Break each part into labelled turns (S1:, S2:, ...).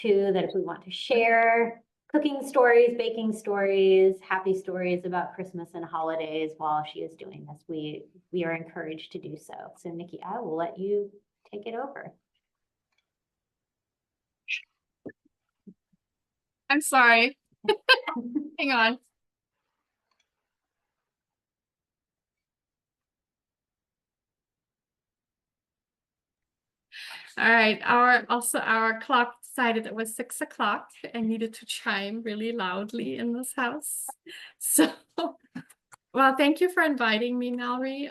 S1: too, that if we want to share cooking stories, baking stories, happy stories about Christmas and holidays while she is doing this, we are encouraged to do so. So Nikki, I will let you take it over.
S2: I'm sorry. Hang on. All right, our clock decided it was 6 o'clock and needed to chime really loudly in this house. So, well, thank you for inviting me, Mallory.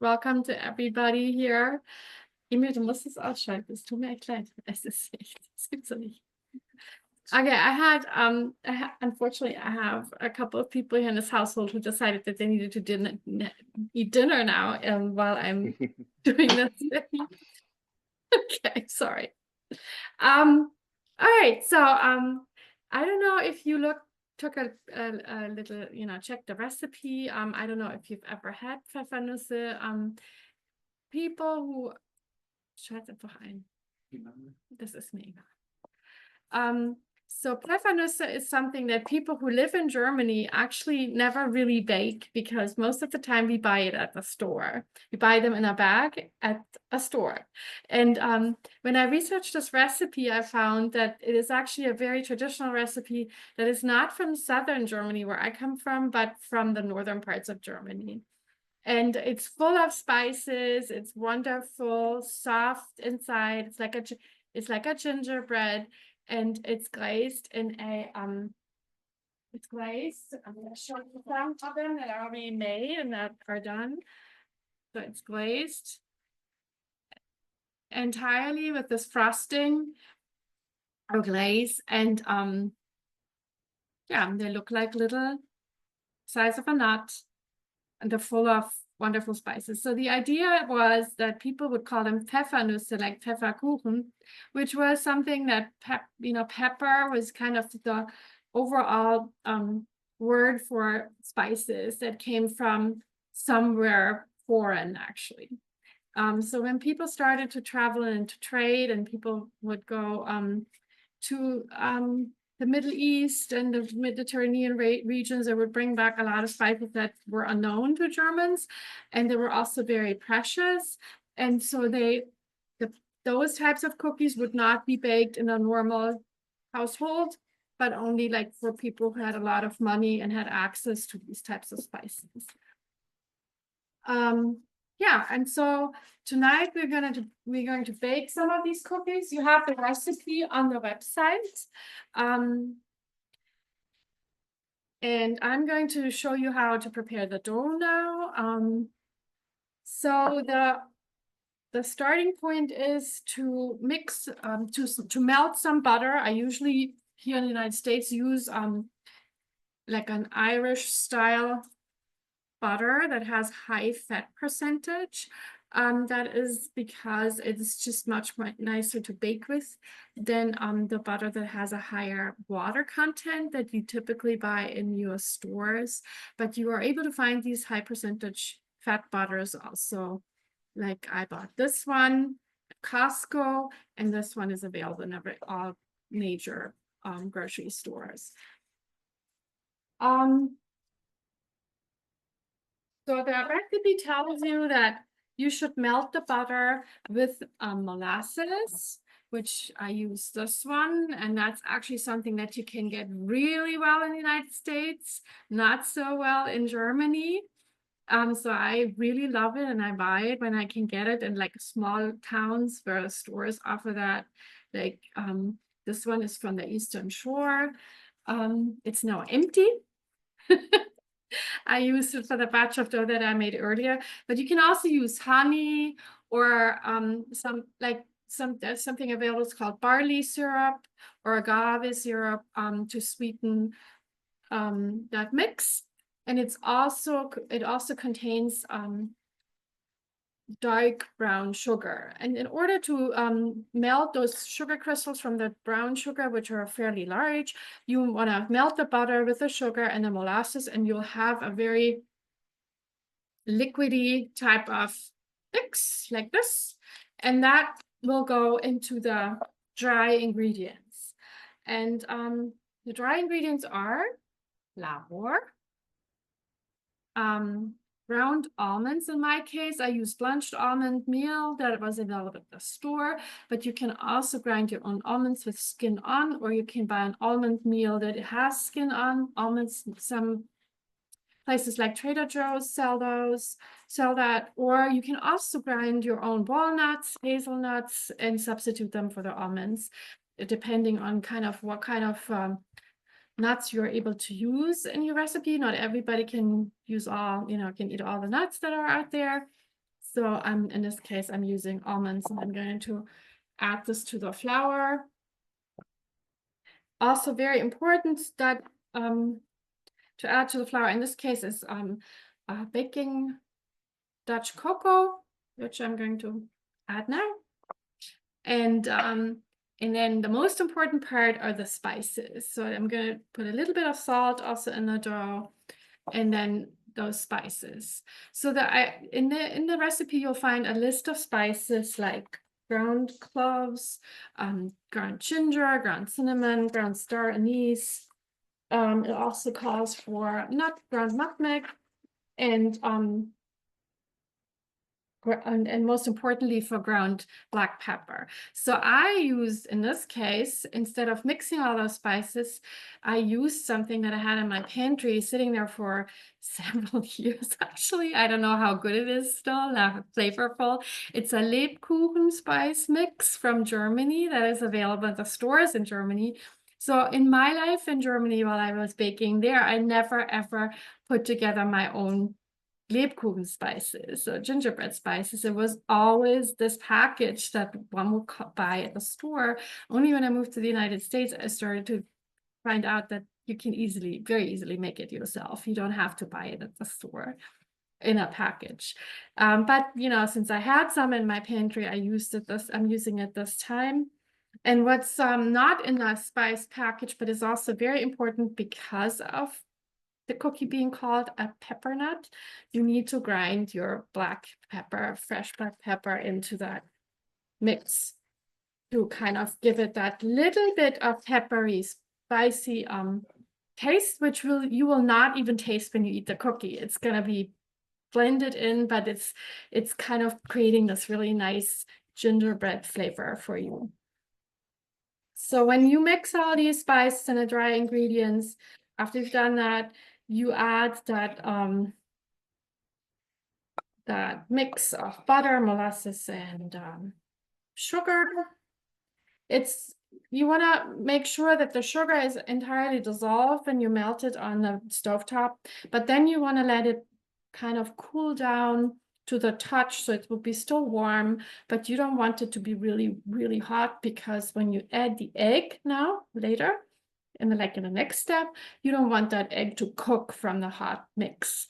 S2: Welcome to everybody here. Emil, du musst es ausschalten. Es tut mir echt leid. Es gibt's doch nicht. Okay, unfortunately, I have a couple of people here in this household who decided that they needed to eat dinner now while I'm doing this. Okay, sorry. All right, so I don't know if you took a little, check the recipe. I don't know if you've ever had Pfeffernüsse. People who schalt einfach ein. Das ist mir egal. So Pfeffernüsse is something that people who live in Germany actually never really bake, because most of the time we buy it at the store. We buy them in a bag at a store. And when I researched this recipe, I found that it is actually a very traditional recipe that is not from southern Germany, where I come from, but from the northern parts of Germany. And it's full of spices. It's wonderful, soft inside. It's like a gingerbread. And it's glazed in a I'm going to show you some of them that are already made and that are done. So it's glazed entirely with this frosting or glaze, and yeah, they look like little size of a nut, and they're full of wonderful spices. So the idea was that people would call them Pfeffernüsse, like Pfefferkuchen, which was something that pepper was kind of the overall word for spices that came from somewhere foreign, actually. So when people started to travel and to trade, and people would go to the Middle East and the Mediterranean regions, they would bring back a lot of spices that were unknown to Germans, and they were also very precious. And so those types of cookies would not be baked in a normal household, but only like for people who had a lot of money and had access to these types of spices. Yeah, and so tonight we're going to bake some of these cookies. You have the recipe on the website. And I'm going to show you how to prepare the dough now. So the starting point is to mix, to melt some butter. I usually here in the United States use like an Irish style butter that has high fat percentage. That is because it's just much nicer to bake with than the butter that has a higher water content that you typically buy in your stores. But you are able to find these high percentage fat butters also. Like I bought this one at Costco, and this one is available in all major grocery stores. So the recipe tells you that you should melt the butter with molasses, which I use this one, and that's actually something that you can get really well in the United States, not so well in Germany. So I really love it, and I buy it when I can get it in like small towns where stores offer that. Like this one is from the Eastern Shore. It's now empty. I used it for the batch of dough that I made earlier, but you can also use honey or there's something available. It's called barley syrup or agave syrup to sweeten that mix. And it also contains dark brown sugar. And in order to melt those sugar crystals from the brown sugar, which are fairly large, you want to melt the butter with the sugar and the molasses, and you'll have a very liquidy type of mix like this. And that will go into the dry ingredients. And the dry ingredients are flour, ground almonds. In my case, I use blanched almond meal that was available at the store, but you can also grind your own almonds with skin on, or you can buy an almond meal that has skin on. Almonds, some places like Trader Joe's sell that, or you can also grind your own walnuts, hazelnuts, and substitute them for the almonds, depending on what kind of nuts you're able to use in your recipe. Not everybody can use can eat all the nuts that are out there. So in this case, I'm using almonds, and I'm going to add this to the flour. Also very important that to add to the flour in this case is baking Dutch cocoa, which I'm going to add now. And then the most important part are the spices. So I'm going to put a little bit of salt also in the dough, and then those spices. So that in the recipe, you'll find a list of spices like ground cloves, ground ginger, ground cinnamon, ground star anise. It also calls for ground nutmeg, and most importantly for ground black pepper. So I use, in this case, instead of mixing all those spices, I used something that I had in my pantry sitting there for several years, actually. I don't know how good it is still, flavorful. It's a Lebkuchen spice mix from Germany that is available at the stores in Germany. So in my life in Germany, while I was baking there, I never ever put together my own Lebkuchen spices or gingerbread spices. It was always this package that one would buy at the store. Only when I moved to the United States, I started to find out that you can very easily make it yourself. You don't have to buy it at the store in a package. But since I had some in my pantry, I'm using it this time. And what's not in the spice package, but is also very important because of the cookie being called a pepper nut, you need to grind your black pepper, fresh black pepper, into that mix to kind of give it that little bit of peppery, spicy taste, which you will not even taste when you eat the cookie. It's gonna be blended in, but it's kind of creating this really nice gingerbread flavor for you. So when you mix all these spices and the dry ingredients, after you've done that, you add that mix of butter, molasses, and sugar. You want to make sure that the sugar is entirely dissolved when you melt it on the stovetop, but then you want to let it kind of cool down to the touch, so it will be still warm, but you don't want it to be really, really hot, because when you add the egg now later, in the next step, you don't want that egg to cook from the hot mix,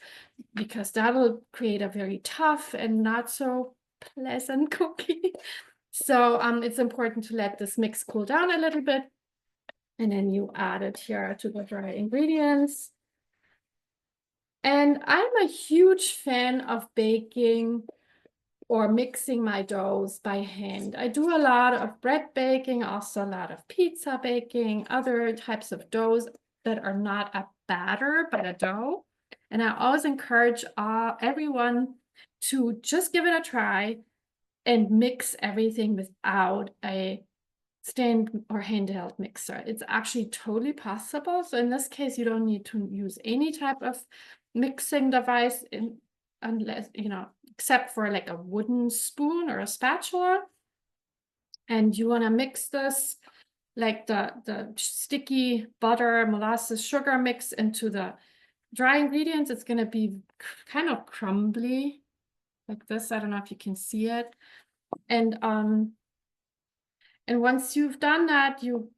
S2: because that'll create a very tough and not so pleasant cookie. So it's important to let this mix cool down a little bit, and then you add it here to the dry ingredients. And I'm a huge fan of baking or mixing my doughs by hand. I do a lot of bread baking, also a lot of pizza baking, other types of doughs that are not a batter, but a dough. And I always encourage everyone to just give it a try and mix everything without a stand or handheld mixer. It's actually totally possible. So in this case, you don't need to use any type of mixing device unless, except for like a wooden spoon or a spatula. And you want to mix this, like the sticky butter, molasses, sugar mix into the dry ingredients. It's going to be kind of crumbly like this. I don't know if you can see it. And once you've done that, you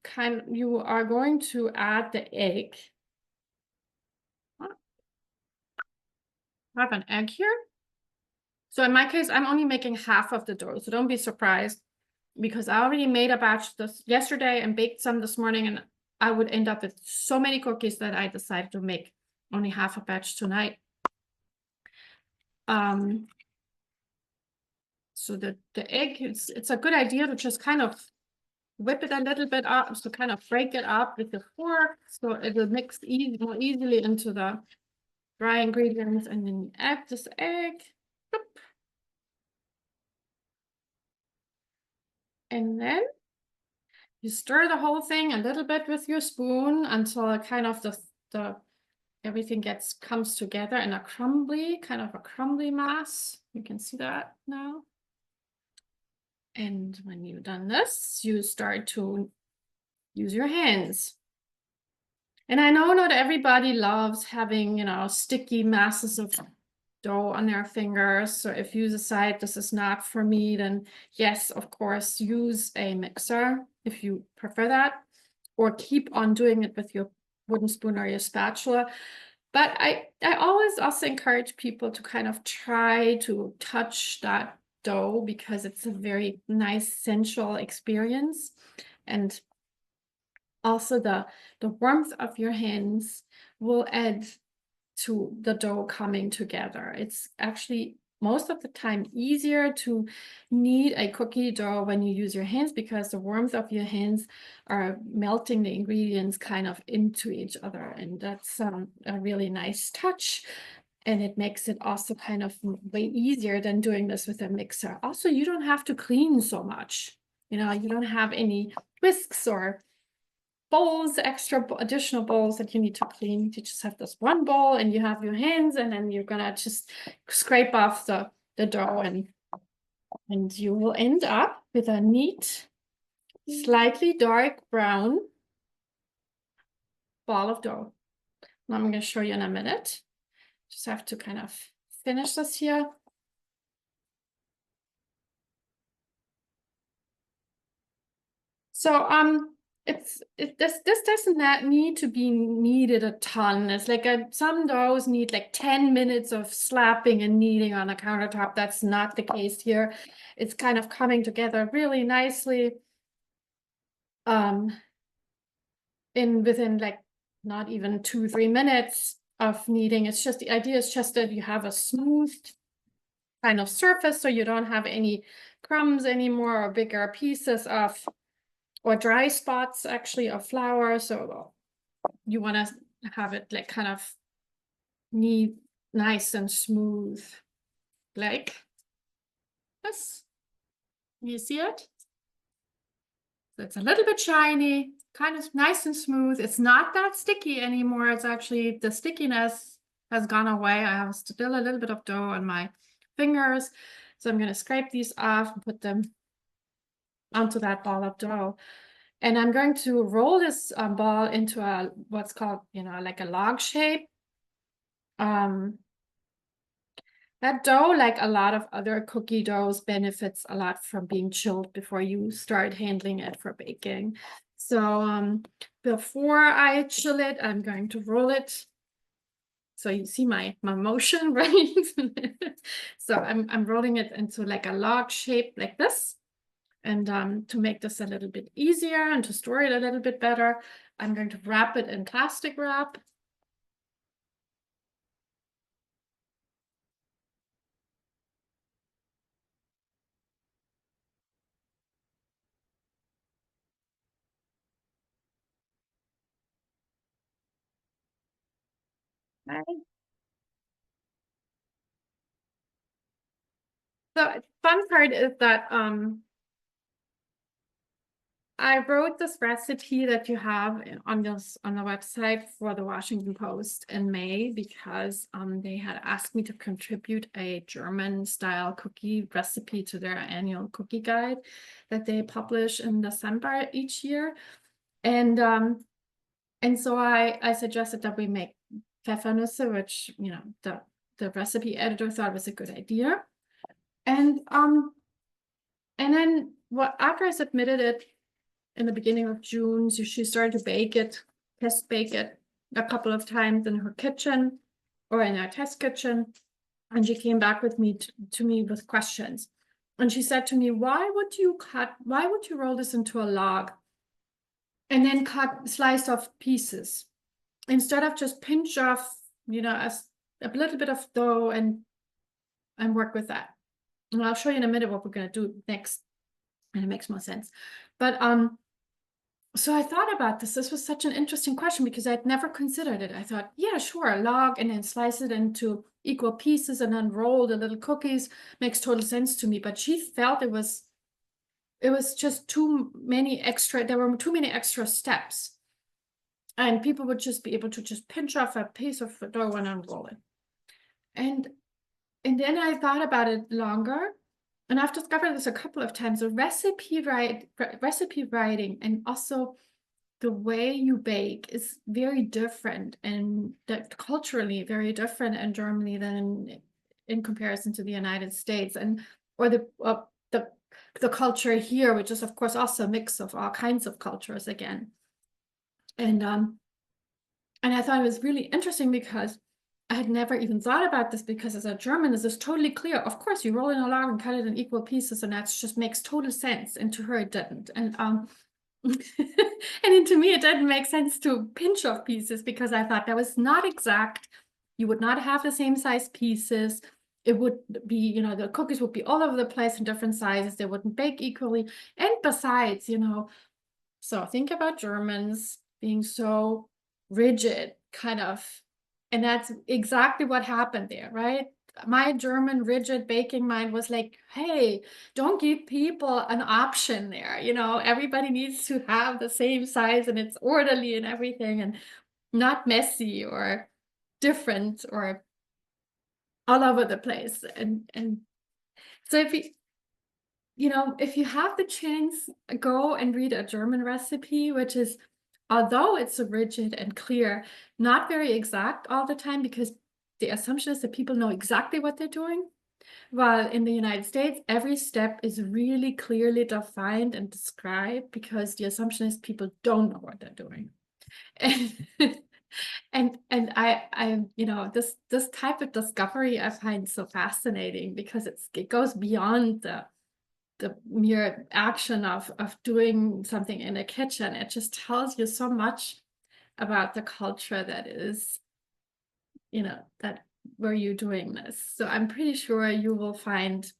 S2: are going to add the egg. I have an egg here. So in my case, I'm only making half of the dough, so don't be surprised, because I already made a batch yesterday and baked some this morning, and I would end up with so many cookies that I decided to make only half a batch tonight. So the egg, it's a good idea to just kind of whip it a little bit up, so kind of break it up with the fork, so it will mix more easily into the dry ingredients. And then you add this egg. Boop. And then you stir the whole thing a little bit with your spoon until kind of the everything comes together in a kind of a crumbly mass. You can see that now. And when you've done this, you start to use your hands. And I know not everybody loves having, you know, sticky masses of dough on their fingers. So if you decide this is not for me, then yes, of course, use a mixer if you prefer that, or keep on doing it with your wooden spoon or your spatula. But I always also encourage people to kind of try to touch that dough, because it's a very nice sensual experience. And also the warmth of your hands will add to the dough coming together. It's actually most of the time easier to knead a cookie dough when you use your hands, because the warmth of your hands are melting the ingredients kind of into each other. And that's a really nice touch. And it makes it also kind of way easier than doing this with a mixer. Also, you don't have to clean so much. You know, you don't have any whisks or bowls, additional bowls that you need to clean. You just have this one bowl and you have your hands, and then you're gonna just scrape off the dough, and you will end up with a neat, slightly dark brown ball of dough. And I'm gonna show you in a minute. Just have to kind of finish this here. So this doesn't need to be kneaded a ton. It's like some doughs need like 10 minutes of slapping and kneading on a countertop. That's not the case here. It's kind of coming together really nicely. Within like not even 2-3 minutes of kneading. It's just, the idea is just that you have a smooth kind of surface, so you don't have any crumbs anymore, or bigger pieces of, or dry spots actually of flour. So you want to have it like kind of neat, nice and smooth, like this. You see it? So it's a little bit shiny, kind of nice and smooth. It's not that sticky anymore. It's actually, the stickiness has gone away. I have still a little bit of dough on my fingers. So I'm going to scrape these off and put them onto that ball of dough. And I'm going to roll this ball into what's called, you know, like a log shape. That dough, like a lot of other cookie doughs, benefits a lot from being chilled before you start handling it for baking. So before I chill it, I'm going to roll it. So you see my motion, right? So I'm rolling it into like a log shape like this. And to make this a little bit easier and to store it a little bit better, I'm going to wrap it in plastic wrap. Right. The fun part is that I wrote this recipe that you have on the website for the Washington Post in May, because they had asked me to contribute a German style cookie recipe to their annual cookie guide that they publish in December each year. And so I suggested that we make Pfeffernüsse, which, you know, the recipe editor thought was a good idea. And then after I submitted it in the beginning of June, so she started to test bake it a couple of times in her kitchen or in our test kitchen. And she came back with me to me with questions. And she said to me, why would you roll this into a log and then slice off pieces instead of just pinch off, you know, a little bit of dough and work with that? And I'll show you in a minute what we're going to do next, and it makes more sense. But So I thought about this. This was such an interesting question because I'd never considered it. I thought, yeah, sure, log and then slice it into equal pieces and then roll the little cookies makes total sense to me. But she felt it was just too many extra, there were too many extra steps. And people would just be able to just pinch off a piece of dough and unroll it. And then I thought about it longer. And I've discovered this a couple of times. Recipe writing and also the way you bake is very different and culturally very different in Germany than in comparison to the United States and or the culture here, which is of course also a mix of all kinds of cultures again. And I thought it was really interesting because I had never even thought about this because as a German, this is totally clear. Of course, you roll in a log and cut it in equal pieces, and that just makes total sense. And to her, it didn't. And and then to me, it didn't make sense to pinch off pieces because I thought that was not exact. You would not have the same size pieces. It would be, you know, the cookies would be all over the place in different sizes. They wouldn't bake equally. And besides, you know, so think about Germans being so rigid, kind of. And that's exactly what happened there, right? My German rigid baking mind was like, hey, don't give people an option there. You know, everybody needs to have the same size and it's orderly and everything and not messy or different or all over the place. And so if you have the chance, go and read a German recipe, which is, although it's rigid and clear, not very exact all the time because the assumption is that people know exactly what they're doing. While in the United States, every step is really clearly defined and described because the assumption is people don't know what they're doing. And I this type of discovery I find so fascinating because it goes beyond the mere action of doing something in a kitchen. It just tells you so much about the culture that is, that where you're doing this. So I'm pretty sure you will find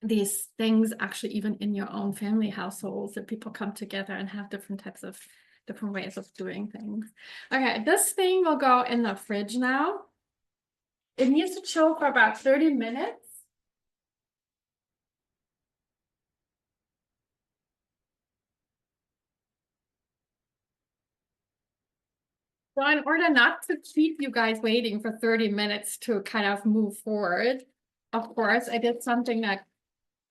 S2: these things actually even in your own family households that people come together and have different ways of doing things. Okay, this thing will go in the fridge now. It needs to chill for about 30 minutes. So in order not to keep you guys waiting for 30 minutes to kind of move forward, of course, I did something that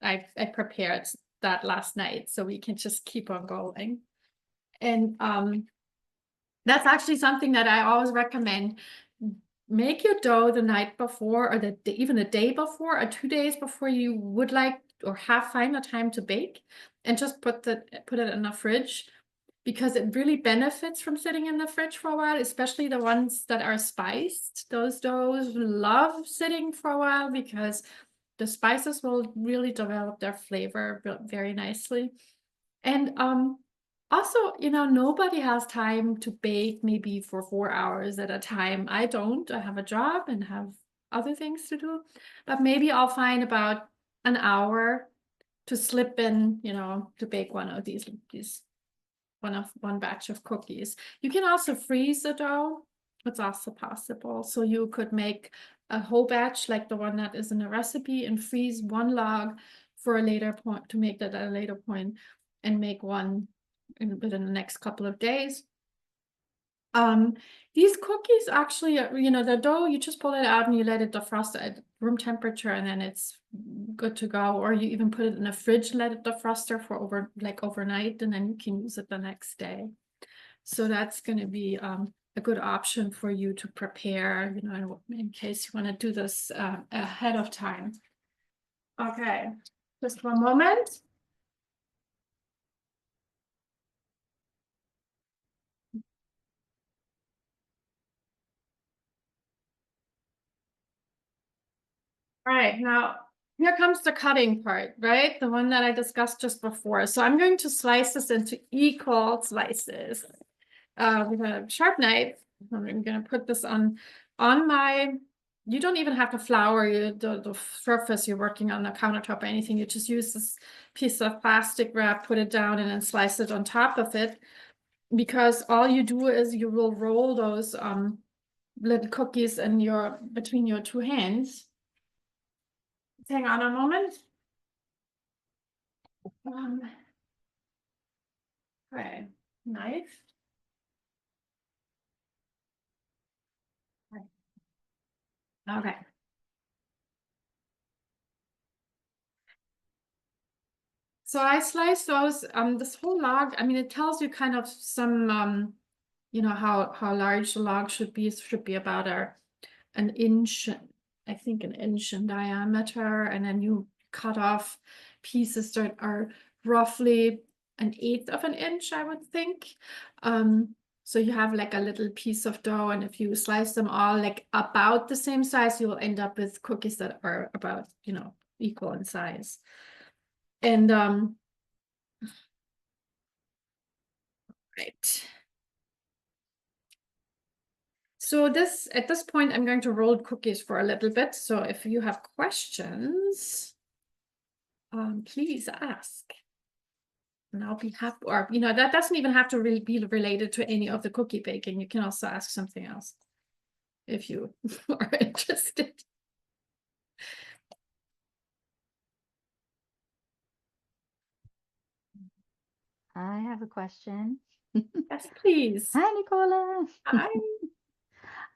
S2: I prepared that last night so we can just keep on going. And that's actually something that I always recommend. Make your dough the night before or even the day before or 2 days before you would like or find the time to bake and just put it in the fridge because it really benefits from sitting in the fridge for a while, especially the ones that are spiced. Those doughs love sitting for a while because the spices will really develop their flavor very nicely. And also, nobody has time to bake maybe for 4 hours at a time. I don't. I have a job and have other things to do. But maybe I'll find about an hour to slip in, to bake one of these one batch of cookies. You can also freeze the dough. It's also possible. So you could make a whole batch like the one that is in the recipe and freeze one log for a later point to make that at a later point and make one within the next couple of days. These cookies actually, the dough, you just pull it out and you let it defrost at room temperature and then it's good to go. Or you even put it in a fridge, let it defrost for overnight, and then you can use it the next day. So that's going to be a good option for you to prepare, in case you want to do this ahead of time. Okay, just one moment. All right, now here comes the cutting part, right? The one that I discussed just before. So I'm going to slice this into equal slices. With a sharp knife, I'm going to put this on my you don't even have to flour the surface you're working on the countertop or anything. You just use this piece of plastic wrap, put it down, and then slice it on top of it. Because all you do is you will roll those little cookies in between your two hands. Hang on a moment. Okay, knife. Okay. So I sliced those, this whole log, I mean, it tells you kind of some, you know, how large the log should be. It should be about an inch, I think an inch in diameter. And then you cut off pieces that are roughly an eighth of an inch, I would think. So you have like a little piece of dough, and if you slice them all like about the same size, you will end up with cookies that are about, you know, equal in size. And right. So at this point, I'm going to roll cookies for a little bit. So if you have questions, please ask. And I'll be happy, or, you know, that doesn't even have to really be related to any of the cookie baking. You can also ask something else if you are interested.
S3: I have a question.
S2: Yes, please.
S3: Hi, Nicola.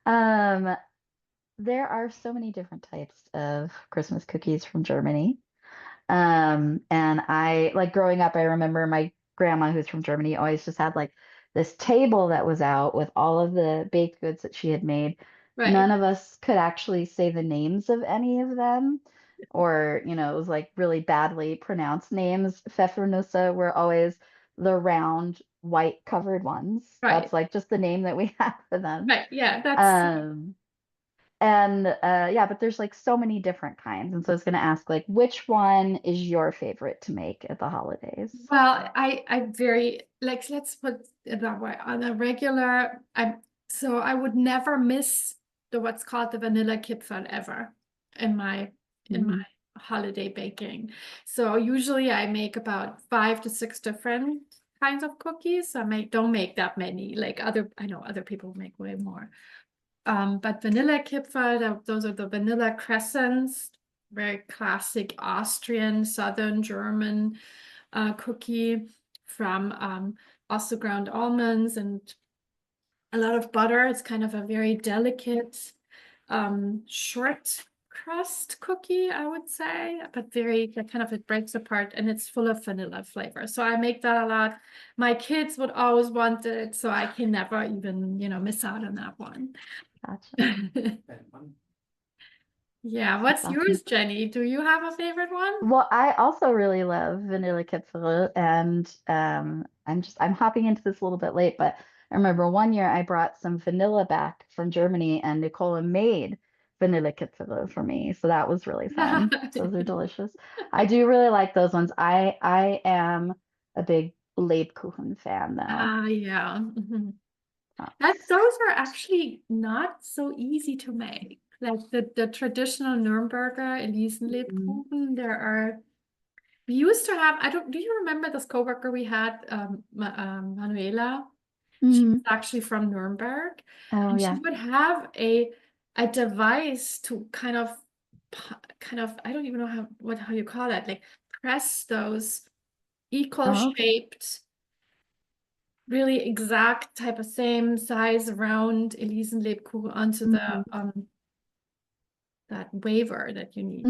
S2: Hi.
S3: There are so many different types of Christmas cookies from Germany. And I like growing up, I remember my grandma, who's from Germany, always just had like this table that was out with all of the baked goods that she had made.
S2: Right.
S3: None of us could actually say the names of any of them, or, you know, it was like really badly pronounced names. Pfeffernüsse were always the round, white covered ones.
S2: Right.
S3: That's like just the name that we have for them.
S2: Right. Yeah, that's
S3: and yeah, but there's like so many different kinds. And so I was going to ask, like, which one is your favorite to make at the holidays?
S2: Well, I very like, let's put it that way. On a regular, so I would never miss what's called the vanilla kipferl ever in my holiday baking. So usually I make about 5 to 6 different kinds of cookies. Don't make that many. Like I know other people make way more. But vanilla kipferl, those are the vanilla crescents, very classic Austrian, Southern German cookie from also ground almonds and a lot of butter. It's kind of a very delicate, short crust cookie, I would say, but very it breaks apart, and it's full of vanilla flavor. So I make that a lot. My kids would always want it, so I can never even, you know, miss out on that one.
S3: Gotcha.
S2: Yeah, what's yours, Jenny? Do you have a favorite one?
S3: Well, I also really love vanilla kipferl, and I'm hopping into this a little bit late, but I remember one year I brought some vanilla back from Germany, and Nicola made vanilla kipferl for me, so that was really fun. Those are delicious. I do really like those ones. I am a big Lebkuchen fan, though.
S2: Yeah. Those are actually not so easy to make. Like the traditional Nürnberger Elisenlebkuchen, we used to have, do you remember this coworker we had, Manuela? She's actually from Nuremberg.
S3: Oh,
S2: and
S3: yeah.
S2: She would have a device to kind of, I don't even know how you call that, like press those equal shaped, really exact type of same size round Elisenlebkuchen onto the that wafer that you need.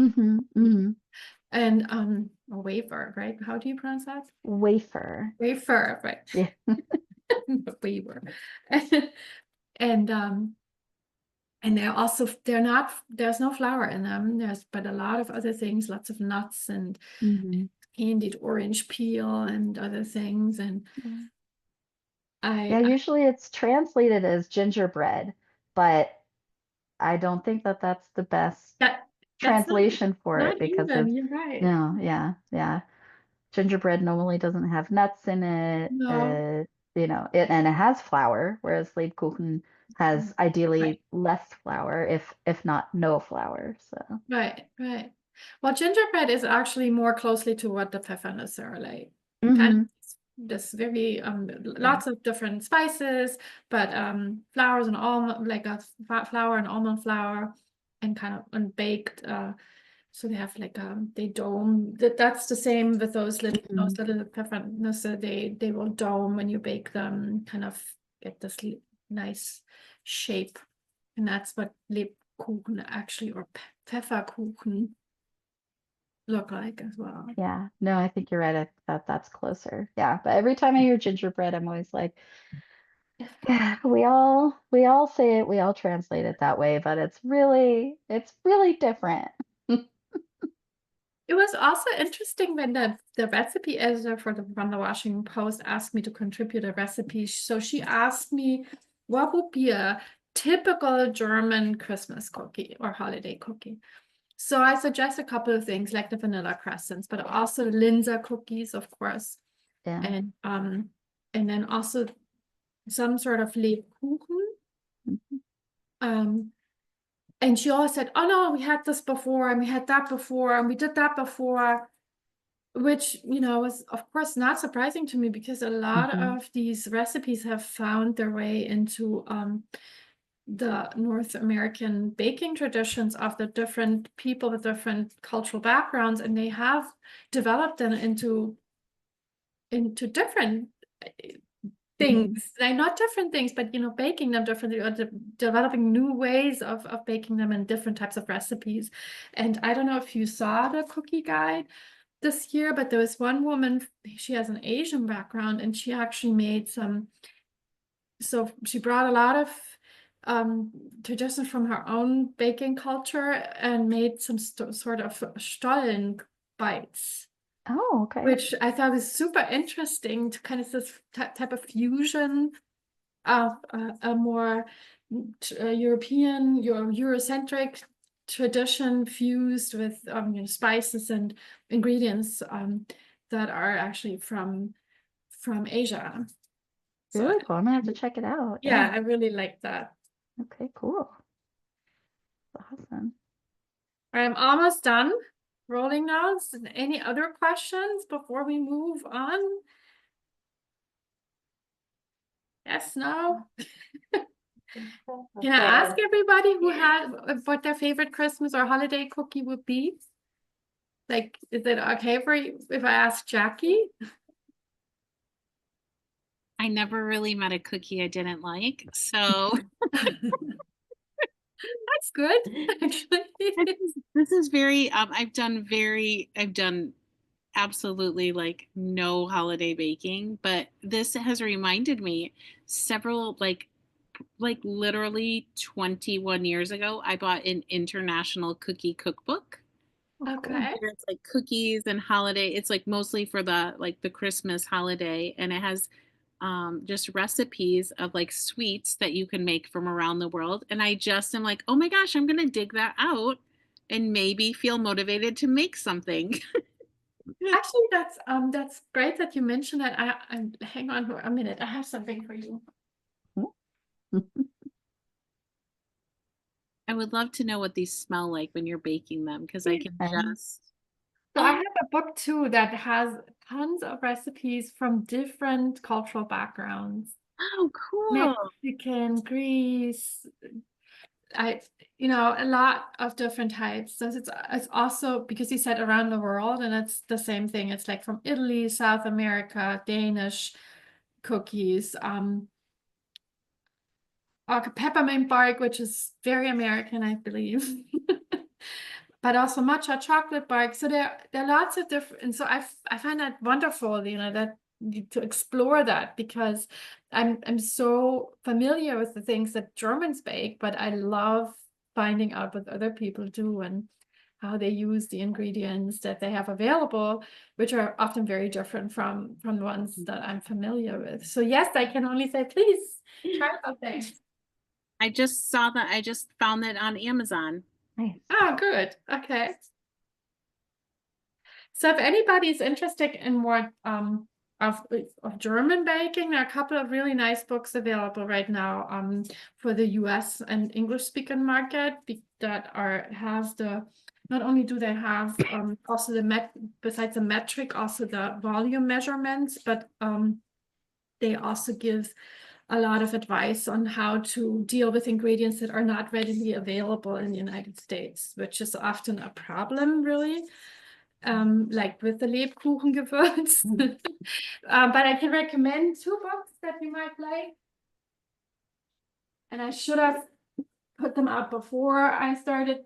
S2: And a wafer, right? How do you pronounce that?
S3: Wafer.
S2: Wafer, right?
S3: Yeah.
S2: Wafer. And there's no flour in them. But a lot of other things, lots of nuts and candied orange peel and other things. And
S3: usually it's translated as gingerbread, but I don't think that that's the best translation for it, because
S2: you're right.
S3: yeah. Gingerbread normally doesn't have nuts in it.
S2: No.
S3: you know, and it has flour, whereas Lebkuchen has ideally
S2: Right.
S3: less flour, if not no flour. So
S2: Right, right. Well, gingerbread is actually more closely to what the Pfeffernüsse are like. Kind
S3: mhm,
S2: of this very lots of different spices, but flours and almond like a flour and almond flour, and kind of unbaked. So they have like they dome. That's the same with those little Pfeffernüsse. They will dome when you bake them. Kind of get this nice shape, and that's what Lebkuchen actually, or Pfefferkuchen, look like as well.
S3: yeah, no, I think you're right. I thought that's closer. Yeah, but every time I hear gingerbread, I'm always like, yeah, we all say it, we all translate it that way, but it's really different.
S2: It was also interesting when the recipe editor from the Washington Post asked me to contribute a recipe. So she asked me what would be a typical German Christmas cookie or holiday cookie. So I suggest a couple of things like the vanilla crescents, but also the Linzer cookies, of course,
S3: Yeah.
S2: and then also some sort of Lebkuchen.
S3: Mhm.
S2: And she always said, "Oh no, we had this before, and we had that before, and we did that before," which, you know, was of course not surprising to me because a lot
S3: Mhm.
S2: of these recipes have found their way into the North American baking traditions of the different people with different cultural backgrounds, and they have developed them into different things, like not different things, but you know, baking them differently, or developing new ways of baking them in different types of recipes. And I don't know if you saw the cookie guide this year, but there was one woman, she has an Asian background, and she actually made some, so she brought a lot of traditions from her own baking culture and made some sort of Stollen bites,
S3: Oh, okay.
S2: which I thought was super interesting, to kind of this type of fusion of a more European, Eurocentric tradition fused with you know, spices and ingredients that are actually from Asia. So
S3: Really cool. I'm gonna have to check it out.
S2: yeah, I really like that.
S3: Okay, cool. Awesome.
S2: I'm almost done rolling now. Any other questions before we move on? Yes, no? Can I ask everybody who had what their favorite Christmas or holiday cookie would be? Like, is it okay for you if I ask Jackie?
S4: I never really met a cookie I didn't like, so
S2: That's good, actually.
S4: this is very I've done absolutely like no holiday baking, but this has reminded me several like literally 21 years ago I bought an international cookie cookbook.
S3: Oh, cool.
S2: Okay.
S4: Where it's like cookies and holiday. It's like mostly for the Christmas holiday, and it has just recipes of like sweets that you can make from around the world. And I just am like, oh my gosh, I'm gonna dig that out and maybe feel motivated to make something.
S2: Actually, that's great that you mentioned that. I hang on for a minute. I have something for you.
S4: I would love to know what these smell like when you're baking them because I can just.
S2: So I have a book too that has tons of recipes from different cultural backgrounds.
S4: Oh, cool.
S2: Mexican, Greece, you know, a lot of different types. So it's also because you said around the world, and it's the same thing. It's like from Italy, South America, Danish cookies, peppermint bark, which is very American, I believe. But also matcha chocolate bark. So there are lots of different, and so I find that wonderful, you know, that to explore that, because I'm so familiar with the things that Germans bake, but I love finding out what other people do and how they use the ingredients that they have available, which are often very different from the ones that I'm familiar with. So yes, I can only say, please try something.
S4: I just found that on Amazon.
S3: Nice.
S2: Oh, good. Okay. So if anybody's interested in more of German baking. There are a couple of really nice books available right now for the US and English speaking market that has the, not only do they have also besides the metric, also the volume measurements, but they also give a lot of advice on how to deal with ingredients that are not readily available in the United States, which is often a problem, really. Like with the Lebkuchengewürz. But I can recommend 2 books that you might like. And I should have put them out before I started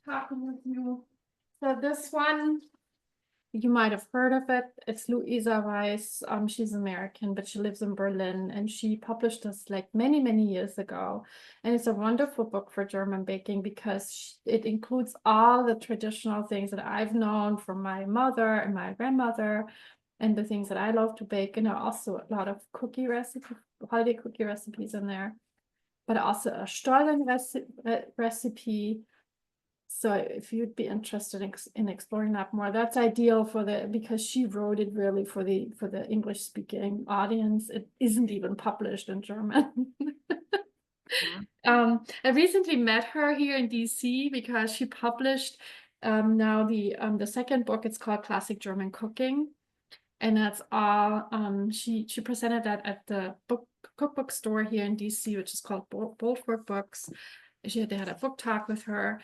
S2: talking with you. So this one, you might have heard of it. It's Louisa Weiss. She's American, but she lives in Berlin, and she published this like many, many years ago. And it's a wonderful book for German baking because it includes all the traditional things that I've known from my mother and my grandmother, and the things that I love to bake. And also a lot of holiday cookie recipes in there, but also a Stollen recipe. So if you'd be interested in exploring that more, that's ideal because she wrote it really for the English speaking audience. It isn't even published in German. I recently met her here in DC because she published now the second book. It's called Classic German Cooking, and that's all. She presented that at the cookbook store here in DC, which is called Boldford Books. They had a book talk with her.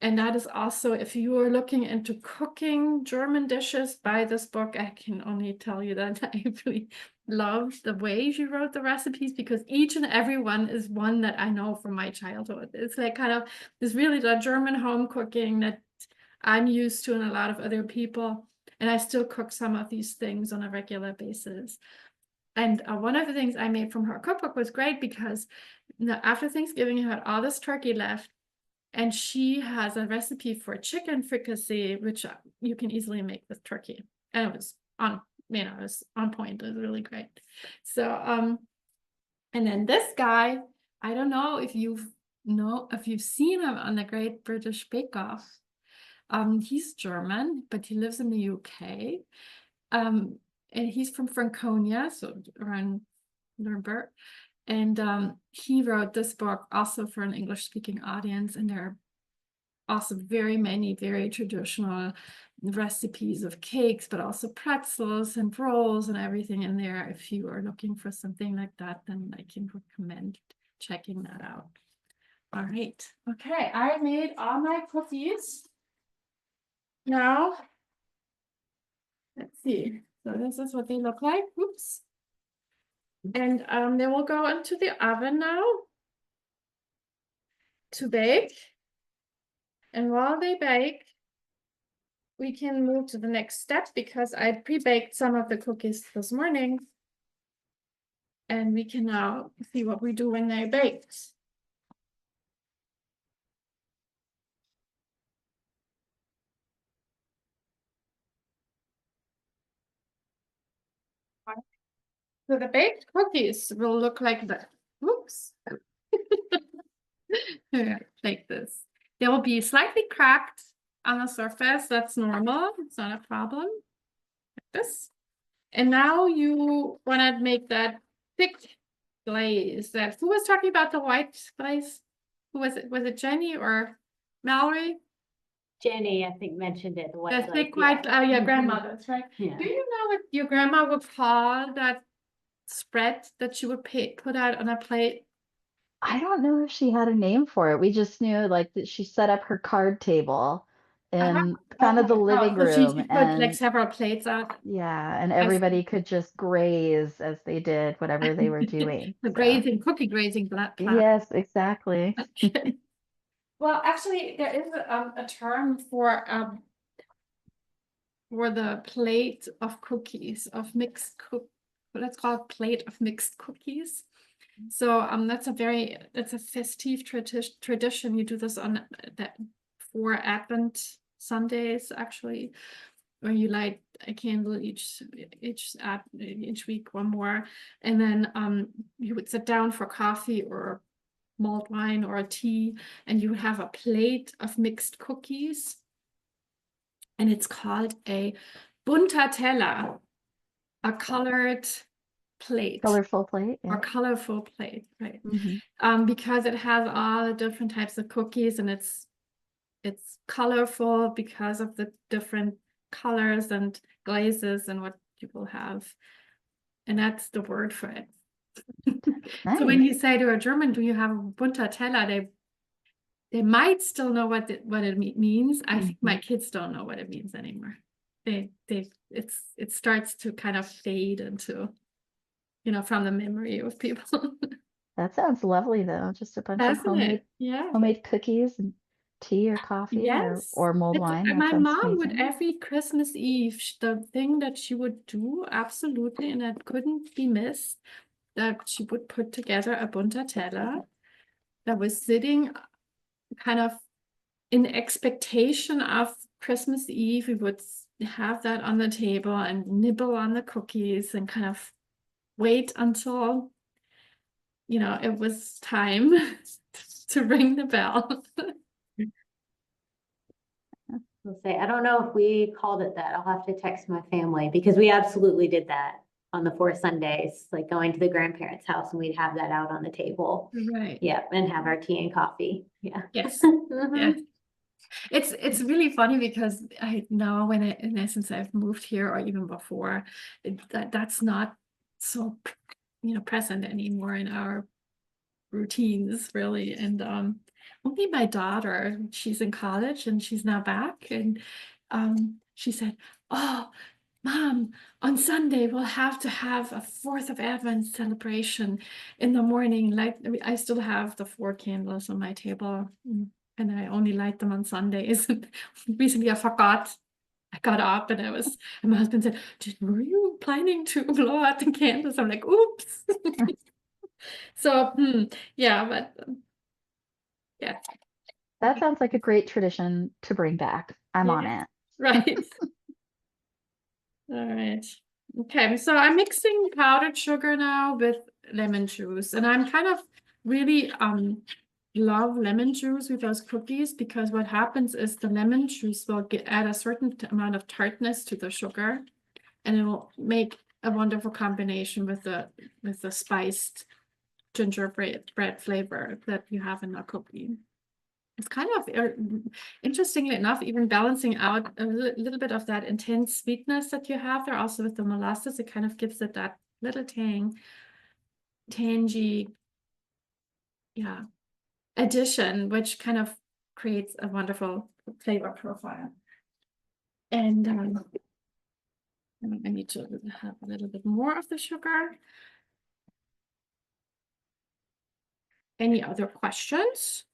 S2: And that is also, if you are looking into cooking German dishes, buy this book. I can only tell you that I really love the way she wrote the recipes, because each and every one is one that I know from my childhood. It's like kind of this really the German home cooking that I'm used to, and a lot of other people. And I still cook some of these things on a regular basis. And one of the things I made from her cookbook was great because after Thanksgiving, I had all this turkey left. And she has a recipe for chicken fricassee, which you can easily make with turkey. And it was on point. It was really great. So, and then this guy, I don't know if you've seen him on the Great British Bake Off. He's German, but he lives in the UK. And he's from Franconia, so around Nuremberg. And he wrote this book also for an English-speaking audience, and there are also very many very traditional recipes of cakes, but also pretzels and rolls and everything in there. If you are looking for something like that, then I can recommend checking that out. All right. Okay, I made all my cookies. Now, let's see. So this is what they look like. Oops. And they will go into the oven now to bake. And while they bake, we can move to the next step because I pre-baked some of the cookies this morning. And we can now see what we do when they're baked. So the baked cookies will look like that. Oops. Like this. They will be slightly cracked on the surface. That's normal. It's not a problem. Like this. And now you want to make that thick glaze. Who was talking about the white glaze? Who was it? Was it Jenny or Mallory?
S1: Jenny, I think, mentioned it. The white
S2: The thick white, yeah, grandmother, that's right.
S1: Yeah.
S2: Do you know what your grandma would call that spread that she would put out on a plate?
S3: I don't know if she had a name for it. We just knew like that she set up her card table in kind of the living
S2: So she
S3: room,
S2: put like
S3: and
S2: several plates out.
S3: yeah, and everybody could just graze as they did whatever they were doing.
S2: The
S3: So,
S2: grazing, cookie grazing plant.
S3: yes, exactly.
S2: Well, actually, there is a term for the plate of cookies, of mixed let's call it plate of mixed cookies. So that's a festive tradition. You do this on that 4 Advent Sundays, actually, where you light a candle each week, one more, and then you would sit down for coffee or mulled wine or a tea, and you would have a plate of mixed cookies, and it's called a bunter Teller. a colored plate
S3: Colorful plate.
S2: or
S3: Yeah.
S2: colorful plate, right?
S3: Mhm.
S2: Because it has all the different types of cookies, and it's colorful because of the different colors and glazes and what people have. And that's the word for it. So when
S3: Nice.
S2: you say to a German, do you have a bunter Teller, they might still know what it means. I think my kids don't know what it means anymore. It starts to kind of fade into, from the memory of people.
S3: That sounds lovely though. Just a bunch of
S2: Doesn't it? Yeah.
S3: homemade cookies and tea or coffee
S2: Yes.
S3: or mulled wine. That
S2: My
S3: sounds
S2: mom would
S3: amazing.
S2: every Christmas Eve, the thing that she would do absolutely, and that couldn't be missed, that she would put together a bunter Teller that was sitting kind of in expectation of Christmas Eve. We would have that on the table and nibble on the cookies and kind of wait until, it was time to ring the bell.
S1: I'll say, I don't know if we called it that. I'll have to text my family because we absolutely did that on the 4 Sundays, like going to the grandparents' house and we'd have that out on the table.
S2: Right.
S1: Yeah, and have our tea and coffee. Yeah.
S2: Yes.
S1: Mhm.
S2: Yes. It's really funny because I know in essence I've moved here, or even before, that's not so present anymore in our routines really. And only my daughter, she's in college and she's now back, and she said, "Oh, Mom, on Sunday we'll have to have a 4th of Advent celebration in the morning." Like, I still have the 4 candles on my table, and I only light them on Sundays. Recently I forgot. I got up and my husband said, "Were you planning to blow out the candles?" I'm like, "Oops." So, yeah, but yeah.
S3: That sounds like a great tradition to bring back. I'm on
S2: Yeah.
S3: it.
S2: Right. All right. Okay, so I'm mixing powdered sugar now with lemon juice, and I'm kind of really love lemon juice with those cookies, because what happens is the lemon juice will add a certain amount of tartness to the sugar, and it will make a wonderful combination with the spiced gingerbread flavor that you have in a cookie. It's kind of, interestingly enough, even balancing out a little bit of that intense sweetness that you have there, also with the molasses. It kind of gives it that little tangy, yeah, addition, which kind of creates a wonderful flavor profile. And I need to have a little bit more of the sugar. Any other questions?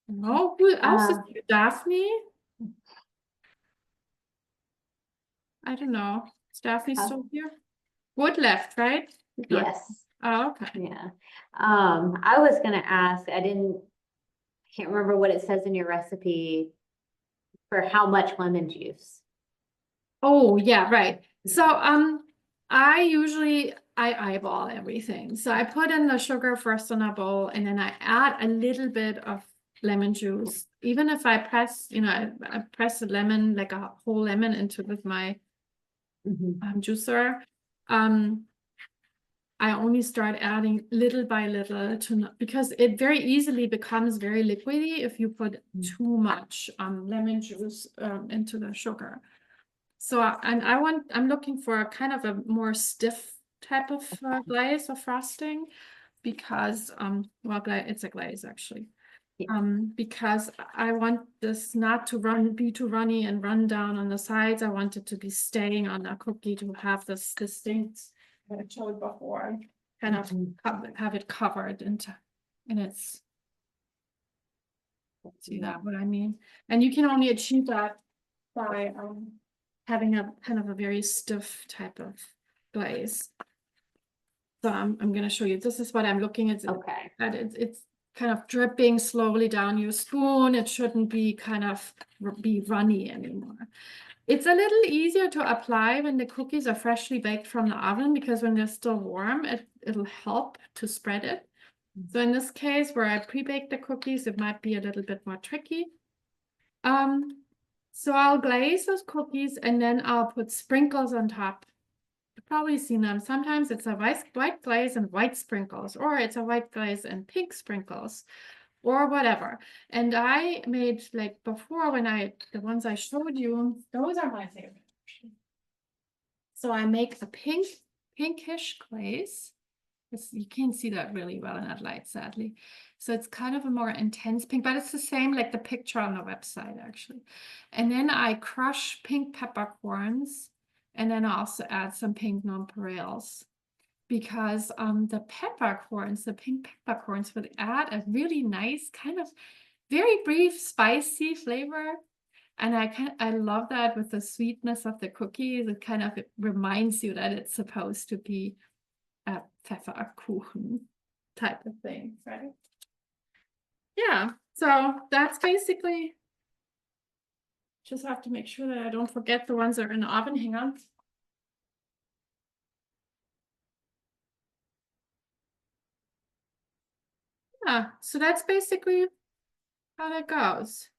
S2: No, who else is here? Daphne? I don't know. Is Daphne still here? Wood left, right?
S1: Yes.
S2: Oh, okay.
S1: Yeah. I was gonna ask, I can't remember what it says in your recipe for how much lemon juice.
S2: Oh, yeah, right. So, I usually eyeball everything. So I put in the sugar first in a bowl, and then I add a little bit of lemon juice. Even if I press, I press a lemon, like a whole lemon, into with my juicer. I only start adding little by little because it very easily becomes very liquidy if you put too much lemon juice into the sugar. So I'm looking for a kind of a more stiff type of glaze or frosting, because it's a glaze actually.
S1: Yeah.
S2: Because I want this not to be too runny and run down on the sides. I want it to be staying on the cookie, to have this distinct, I showed before, kind of have it covered in its. See that what I mean? And you can only achieve that by having a kind of a very stiff type of glaze. So I'm going to show you. This is what I'm looking at.
S1: Okay.
S2: It's kind of dripping slowly down your spoon. It shouldn't be kind of be runny anymore. It's a little easier to apply when the cookies are freshly baked from the oven, because when they're still warm, it'll help to spread it. So in this case, where I pre-baked the cookies, it might be a little bit more tricky. So I'll glaze those cookies, and then I'll put sprinkles on top probably seen them. Sometimes it's a white glaze and white sprinkles, or it's a white glaze and pink sprinkles, or whatever. And I made, like before, the ones I showed you, those are my favorite. So I make a pinkish glaze. You can't see that really well in that light, sadly. So it's kind of a more intense pink, but it's the same like the picture on the website, actually. And then I crush pink peppercorns, and then I also add some pink nonpareils, because the pink peppercorns would add a really nice kind of very brief spicy flavor. And I love that with the sweetness of the cookies. It reminds you that it's supposed to be a Pfefferkuchen type of thing, right? Yeah, so that's basically, just have to make sure that I don't forget the ones that are in the oven. Hang on. Yeah, so that's basically how that goes.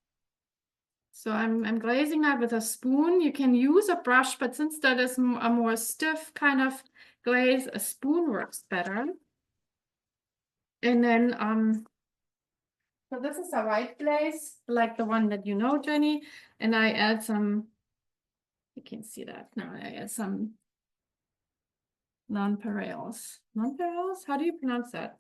S2: So I'm glazing that with a spoon. You can use a brush, but since that is a more stiff kind of glaze, a spoon works better. And then so this is a white glaze, like the one that you know, Jenny. And I add some, you can see that now, I add some nonpareils. Nonpareils? How do you pronounce that?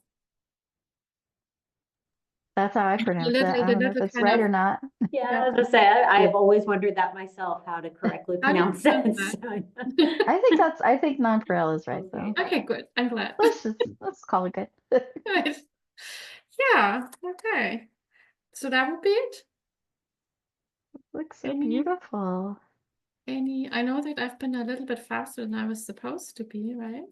S3: That's how I pronounce it.
S2: little-
S3: I
S2: the
S3: don't know if
S2: little
S3: it's
S2: kind
S3: right
S2: of-
S3: or not.
S1: Yeah, I was gonna say, I've always wondered that myself, how to correctly
S2: How do you
S1: pronounce that.
S2: pronounce
S1: So-
S3: I think nonpareil is right
S1: Okay.
S3: though.
S2: Okay, good. I'm glad.
S3: Let's call it good.
S2: Good. Yeah, okay. So that would be it.
S3: Looks so
S2: Any-
S3: beautiful.
S2: I know that I've been a little bit faster than I was supposed to be, right?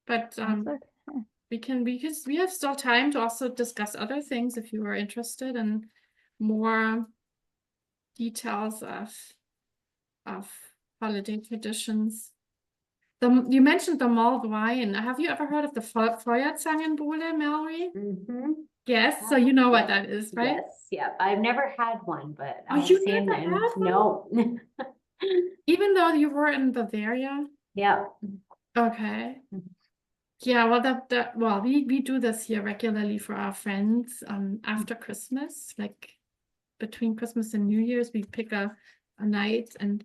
S2: But
S3: That's okay.
S2: because we have still time to also discuss other things if you are interested in more details of holiday traditions. You mentioned the mulled wine. Have you ever heard of the Feuerzangenbowle, Mallory?
S1: Mhm.
S2: Yes, so you know what that is, right?
S1: Yes, yeah, I've never had one, but
S2: Oh,
S1: I've
S2: you
S1: seen
S2: never
S1: them.
S2: had one?
S1: No.
S2: Even though you were in Bavaria?
S1: Yeah.
S2: Okay.
S1: Mhm.
S2: Yeah, well, we do this here regularly for our friends after Christmas, like between Christmas and New Year's, we pick a night. And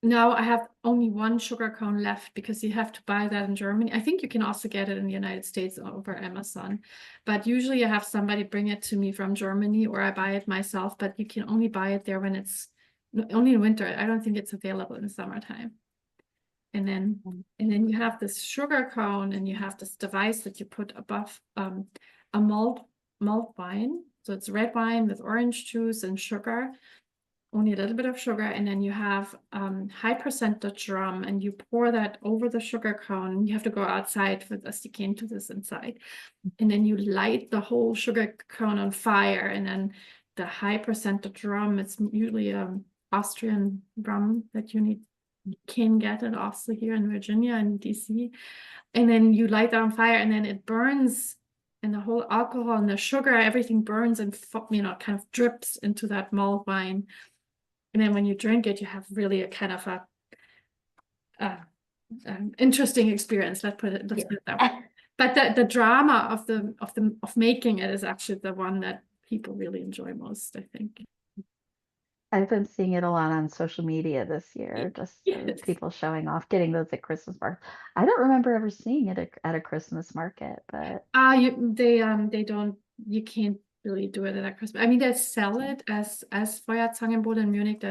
S2: now I have only one sugar cone left because you have to buy that in Germany. I think you can also get it in the United States over Amazon, but usually I have somebody bring it to me from Germany, or I buy it myself, but you can only buy it there when it's only in winter. I don't think it's available in summertime. And then you have this sugar cone, and you have this device that you put above a mulled wine. So it's red wine with orange juice and sugar, only a little bit of sugar. And then you have high percentage rum, and you pour that over the sugar cone. You have to go outside with us. You can't do this inside. And then you light the whole sugar cone on fire. And then the high percentage rum, it's usually Austrian rum that you can get it also here in Virginia and DC. And then you light that on fire, and then it burns, and the whole alcohol and the sugar, everything burns and kind of drips into that mulled wine. And then when you drink it, you have really a kind of interesting experience. Let's put it that way. But the drama of making it is actually the one that people really enjoy most, I think.
S3: I've been seeing it a lot on social media this year, just
S2: Yes.
S3: people showing off, getting those at Christmas markets. I don't remember ever seeing it at a Christmas market, but
S2: They don't, you can't really do it at Christmas. I mean, they sell it as Feuerzangenbowle in Munich.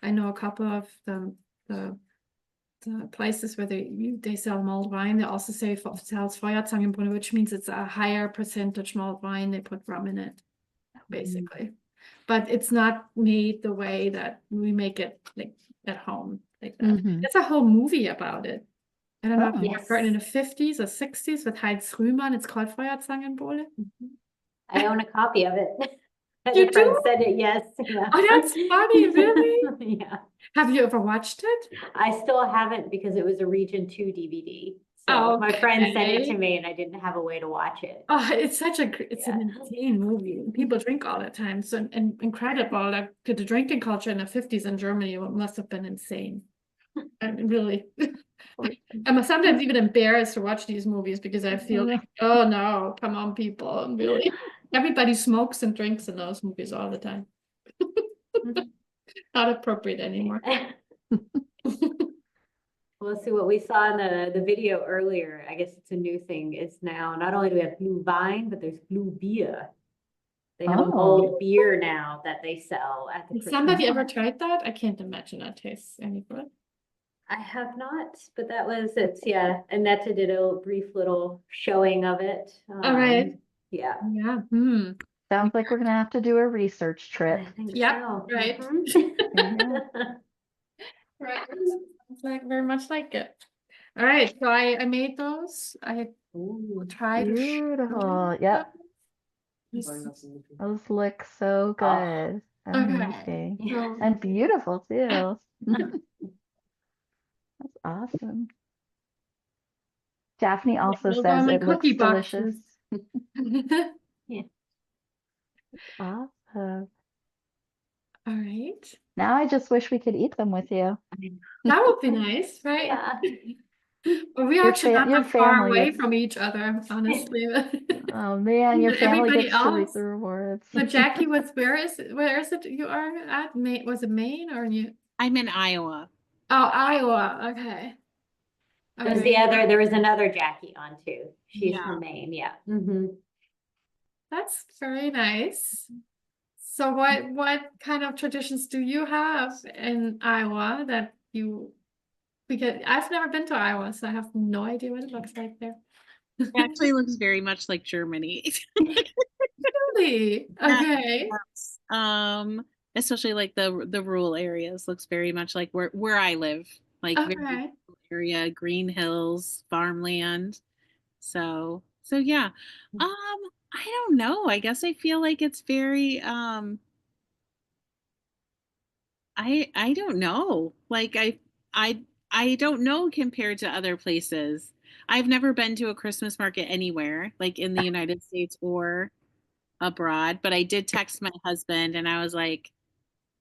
S2: I know a couple of the places where they sell mulled wine. They also sells Feuerzangenbowle, which means it's a higher percentage mulled wine. They put rum in it, basically. But it's not made the way that we make it, like at home, like that. There's a whole movie about it. I don't know if you've heard, in the 50s or 60s with Heinz Rühmann. It's called Feuerzangenbowle.
S1: I own a copy of it.
S2: You
S1: A friend
S2: do?
S1: said it, yes. Yeah.
S2: Oh, that's funny, really?
S1: Yeah.
S2: Have you ever watched it?
S1: I still haven't, because it was a Region 2 DVD. So my friend sent it to
S2: Okay.
S1: me, and I didn't have a way to watch it.
S2: Oh, it's an
S1: Yeah.
S2: insane movie. People drink all the time. So incredible. Like the drinking culture in the 50s in Germany must have been insane. I'm really, I'm sometimes even embarrassed to watch these movies because I feel like, oh no, come on, people, really. Everybody smokes and drinks in those movies all the time. Not appropriate anymore.
S1: Well, see what we saw in the video earlier. I guess it's a new thing. Is now not only do we have blue wine, but there's blue beer. They have a mulled beer now that they sell at the
S2: Has
S1: Christmas
S2: somebody ever
S1: market.
S2: tried that? I can't imagine that tastes any good.
S1: I have not, but that was yeah. Annette did a brief little showing of it.
S2: All right.
S1: Yeah.
S2: Yeah.
S3: Sounds like we're gonna have to do a research trip.
S1: I think
S2: Yeah,
S1: so.
S2: right.
S1: Mhm.
S2: Right. Sounds like very much like it. All right. So I made those. I
S1: Ooh.
S2: tried.
S3: Beautiful. Yep. Those look so good. Amazing.
S2: So
S3: And beautiful too. That's awesome. Daphne also
S2: they'll go in
S3: says
S2: my
S3: it looks
S2: cookie
S3: delicious.
S2: boxes.
S3: Awesome.
S2: All right.
S3: Now I just wish we could eat them with you.
S2: That would be nice, right?
S1: Yeah.
S2: Well, we are
S3: Your
S2: actually not
S3: your
S2: that far
S3: family
S2: away
S3: gets-
S2: from each other, honestly.
S3: Oh man, your
S2: But
S3: family
S2: everybody
S3: gets to reap
S2: else.
S3: the rewards.
S2: So Jackie, where is it you are at? Maine, was it Maine or you?
S4: I'm in Iowa.
S2: Oh, Iowa. Okay.
S1: There's
S2: Okay.
S1: there was another Jackie on too. She's
S4: Yeah.
S1: from Maine, yeah. Mm-hmm.
S2: That's very nice. So what kind of traditions do you have in Iowa that you, because I've never been to Iowa, so I have no idea what it looks like there.
S4: It actually looks very much like Germany.
S2: Really? Okay.
S4: Yes. Especially like the rural areas looks very much like where I live, like very
S2: Okay.
S4: rural area, green hills, farmland. So yeah. I don't know. I guess I feel like it's very I don't know. Like I don't know compared to other places. I've never been to a Christmas market anywhere, like in the United States or abroad, but I did text my husband and I was like,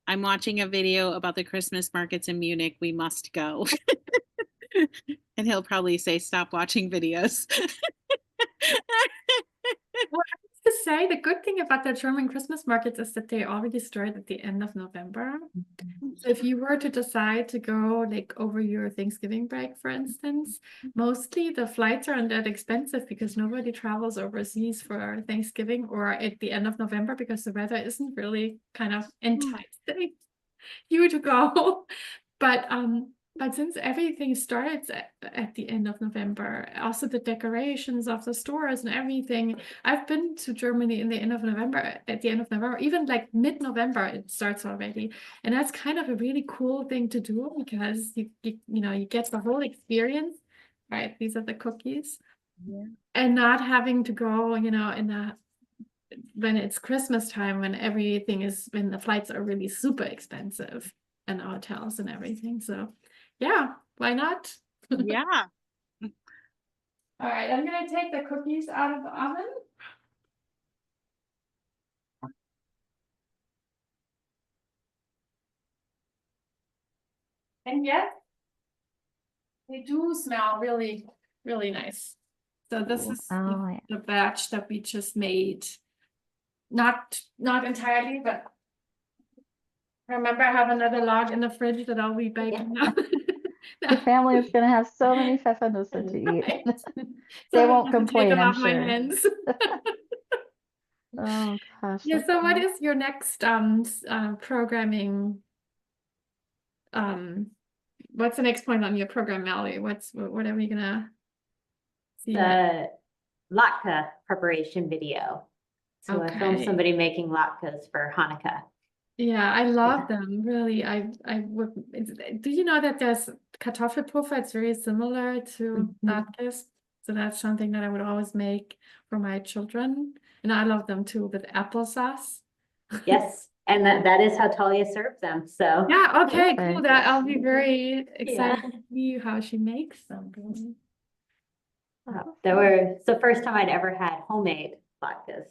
S4: I'm watching a video about the Christmas markets in Munich. We must go. And he'll probably say, stop watching videos.
S2: Well, I have to say, the good thing about the German Christmas markets is that they already start at the end of November. So if you were to decide to go like over your Thanksgiving break, for instance, mostly the flights aren't that expensive because nobody travels overseas for Thanksgiving or at the end of November because the weather isn't really kind of enticing you to go. But since everything starts at the end of November, also the decorations of the stores and everything, I've been to Germany in the end of November, at the end of November, even like mid-November, it starts already. And that's kind of a really cool thing to do because you get the whole experience, right? These are the cookies.
S4: Yeah.
S2: And not having to go, when it's Christmas time, when when the flights are really super expensive and hotels and everything. So yeah, why not?
S4: Yeah.
S2: All right, I'm gonna take the cookies out of the oven. And yes, they do smell really, really nice. So this is
S3: Oh,
S2: the batch that we just made. Not entirely, but remember I have another log in the fridge that I'll be baking now.
S3: your family is gonna have so many Pfeffernüsse to eat.
S2: Right.
S3: They
S2: So I
S3: won't
S2: have to take
S3: complain,
S2: them
S3: I'm
S2: off my
S3: sure.
S2: hands.
S3: Oh gosh.
S2: Yeah,
S3: that's
S2: so what
S3: great.
S2: is your next programming? What's the next point on your program, Mallory? What are we gonna see next?
S1: The latke preparation video. So I filmed
S2: Okay.
S1: somebody making latkes for Hanukkah.
S2: Yeah, I love
S1: Yeah.
S2: them. Really, I would. Do you know that there's Kartoffelpuffer? It's very similar to
S1: Mhm.
S2: latkes. So that's something that I would always make for my children, and I love them too with applesauce.
S1: Yes, and that is how Talia serves them, so.
S2: Yeah, okay, cool.
S3: Perfect.
S2: That I'll be very excited
S1: Yeah.
S2: to see how she makes them. Really.
S1: It's the first time I'd ever had homemade latkes.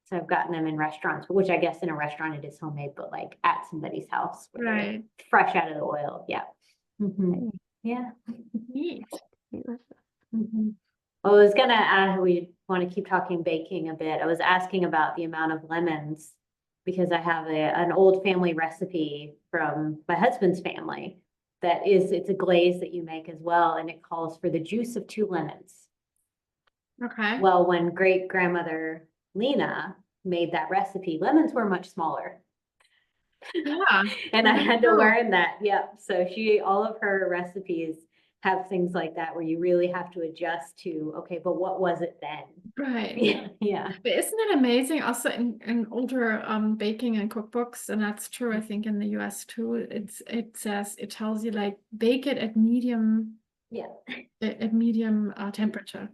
S1: So I've gotten them in restaurants, which I guess in a restaurant it is homemade, but like at somebody's house where they're
S2: Right.
S1: fresh out of the oil, yeah. Mhm. Yeah.
S2: Neat.
S1: Mhm. Well, I was gonna add, we want to keep talking baking a bit. I was asking about the amount of lemons because I have an old family recipe from my husband's family that it's a glaze that you make as well, and it calls for the juice of 2 lemons.
S2: Okay.
S1: Well, when great grandmother Lena made that recipe, lemons were much smaller.
S2: Yeah.
S1: And I
S2: That's
S1: had to
S2: true.
S1: learn that. Yep. So all of her recipes have things like that where you really have to adjust to, okay, but what was it then?
S2: Right.
S1: Yeah. Yeah.
S2: But isn't it amazing also in older baking and cookbooks, and that's true, I think in the US too, it tells you like bake it at medium
S1: Yeah.
S2: temperature.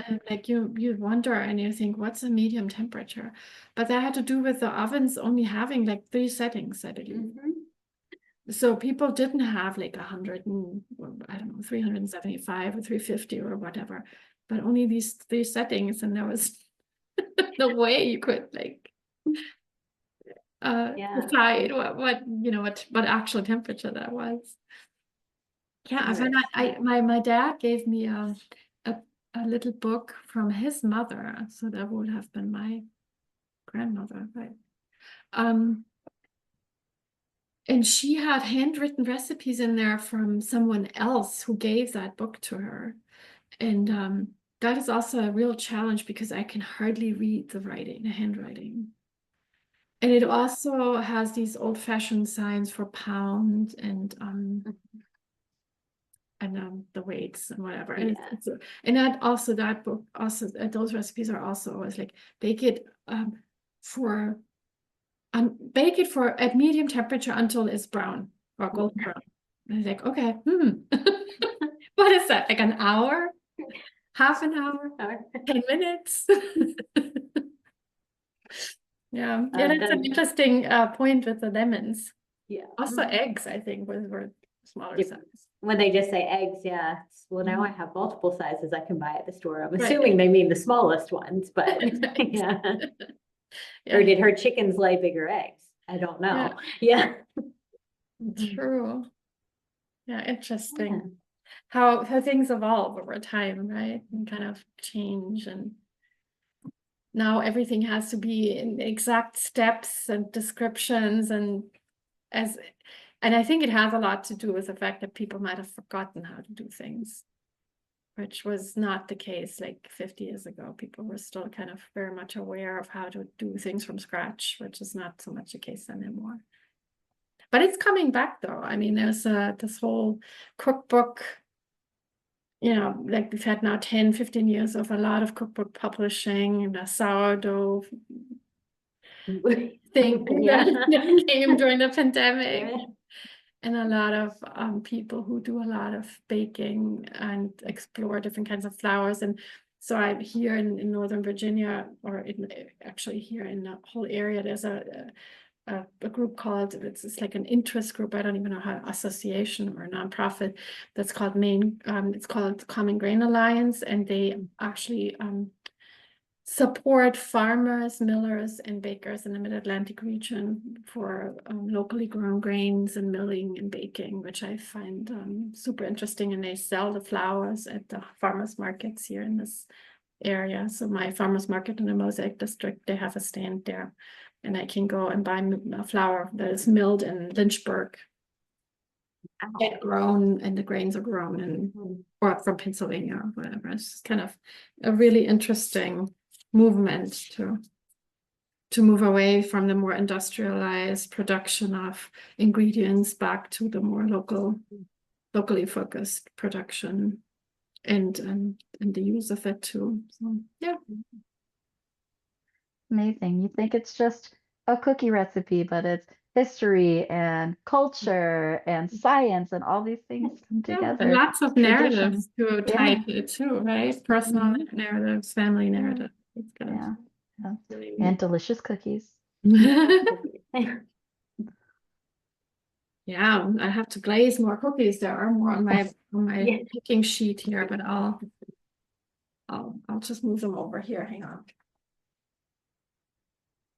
S2: And like you'd wonder and you think, what's a medium temperature? But that had to do with the ovens only having like 3 settings, I believe.
S1: Mhm.
S2: So people didn't have like 100 and I don't know, 375 or 350 or whatever, but only these 3 settings, and there was no way you could like
S1: Yeah.
S2: decide what actual temperature that was. Yeah, I find my dad gave me a little book from his mother, so that would have been my grandmother, right? And she had handwritten recipes in there from someone else who gave that book to her. And that is also a real challenge because I can hardly read the handwriting. And it also has these old-fashioned signs for pound and the weights and whatever. And and that book also those recipes are also always like bake it for at medium temperature until it's brown or golden brown. And I was like, okay, what is that? Like an hour? Half an hour? 10 minutes? Yeah, that's an interesting point with the lemons.
S1: Yeah.
S2: Also eggs, I think, were smaller
S1: Yep.
S2: size.
S1: When they just say eggs, yeah. Well, now I
S2: Mhm.
S1: have multiple sizes I can buy at the store. I'm
S2: Right.
S1: assuming they mean the smallest ones, but
S2: Right.
S1: yeah.
S2: Yeah.
S1: Or did her chickens lay bigger eggs? I don't know. Yeah.
S2: True. Yeah, interesting.
S1: Yeah.
S2: How things evolve over time, right? And kind of change, and now everything has to be in exact steps and descriptions, and I think it has a lot to do with the fact that people might have forgotten how to do things, which was not the case like 50 years ago. People were still kind of very much aware of how to do things from scratch, which is not so much the case anymore. But it's coming back though. I mean, there's this whole cookbook, like we've had now 10, 15 years of a lot of cookbook publishing, and the sourdough thing that came during the pandemic.
S1: Yeah.
S2: And a lot of people who do a lot of baking and explore different kinds of flours. And so I'm here in Northern Virginia, or actually here in the whole area, there's a group called, it's like an interest group, I don't even know how, association or nonprofit, that's called it's called Common Grain Alliance, and they actually support farmers, millers, and bakers in the Mid-Atlantic region for locally grown grains and milling and baking, which I find super interesting. And they sell the flours at the farmers markets here in this area. So my farmers market in the Mosaic district, they have a stand there, and I can go and buy a flour that is milled in Lynchburg, get grown, and the grains are grown and brought from Pennsylvania or whatever. It's kind of a really interesting movement to move away from the more industrialized production of ingredients back to the more locally focused production and the use of it too. So yeah.
S3: Amazing. You think it's just a cookie recipe, but it's history and culture and science and all these things come
S2: Yeah,
S3: together.
S2: and lots of
S3: Tradition.
S2: narratives to tie to it too, right? Personal narratives, family narratives. It's kind
S3: Yeah.
S2: of really
S3: And delicious cookies.
S2: Yeah, I have to glaze more cookies. There are more on my
S1: Yeah.
S2: picking sheet here, but I'll just move them over here. Hang on.